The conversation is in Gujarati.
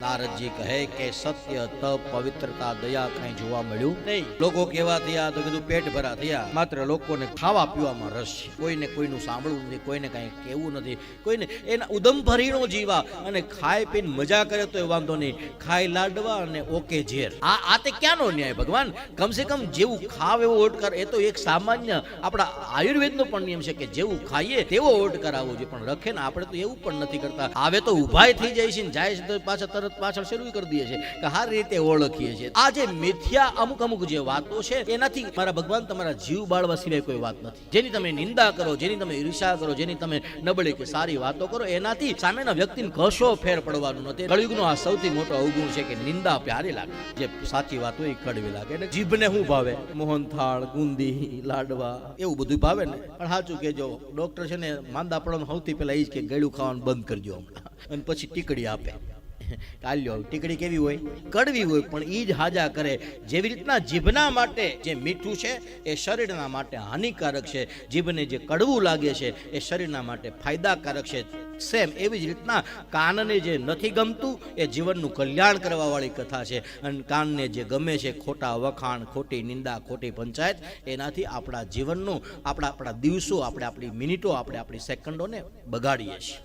નારદજી કહે કે સત્ય તપ પવિત્રતા દયા કઈ જોવા મળ્યું નહીં. લોકો કેવા થયા તો કીધું પેટ ભરા થયા, માત્ર લોકોને ખાવા પીવામાં રસ છે. કોઈને કોઈનું સાંભળવું નથી, કોઈને કઈ કેવું નથી, કોઈને એના ઉદમ ભરીનો જીવા અને ખાઈ પીને મજા કરે તો એ વાંધો નહીં, ખાઈ લાડવા અને ઓકે ઝેર. આ તે ક્યાંનો ન્યાય ભગવાન? કમસે કમ જેવું ખાવ એવો ઓટકાર. એ તો એક સામાન્ય આપણા આયુર્વેદનો પણ નિયમ છે કે જેવું ખાઈએ તેવો ઓટકાર આવવો જોઈએ, પણ રખે ને આપણે તો એવું પણ નથી કરતા. આવે તો ઉભાય થઈ જાય છે ને જાય છે તો પાછા તરત પાછળ શરૂ કરી દઈએ છીએ કે હારી રીતે ઓળખીએ છીએ. આ જે મિથ્યા અમુક જે વાતો છે એનાથી મારા ભગવાન તમારા જીવ બાળવા સિવાય કોઈ વાત નથી. જેની તમે નિંદા કરો, જેની તમે ઈર્ષા કરો, જેની તમે નબળી કે સારી વાતો કરો, એનાથી સામેના વ્યક્તિને કશો ફેર પડવાનું નથી. કળયુગનો આ સૌથી મોટો અવગુણ છે કે નિંદા પ્યારી લાગે, જે સાચી વાત હોય એ કડવી લાગે. એટલે જીભને શું ભાવે? મોહનથાળ, ગુંદી, લાડવા એવું બધું ભાવે ને. પણ સાચું કેજો, ડોક્ટર છે ને માંદા પડવાનું સૌથી પહેલા એ જ કે ગળ્યું ખાવાનું બંધ કરજો હમણાં, અને પછી ટીકડી આપે. કાલ્યો ટીકડી કેવી હોય? કડવી હોય, પણ ઈ જ હાજા કરે. જેવી રીતના જીભના માટે જે મીઠું છે એ શરીરના માટે હાનિકારક છે, જીભને જે કડવું લાગે છે એ શરીરના માટે ફાયદાકારક છે. સેમ એવી જ રીતના કાનને જે નથી ગમતું એ જીવનનું કલ્યાણ કરવા વાળી કથા છે. અને કાનને જે ગમે છે ખોટા વખાણ, ખોટી નિંદા, ખોટી પંચાયત, એનાથી આપણા જીવનનું, આપણા દિવસો, આપણી મિનિટો, આપણી સેકન્ડોને બગાડીએ છીએ.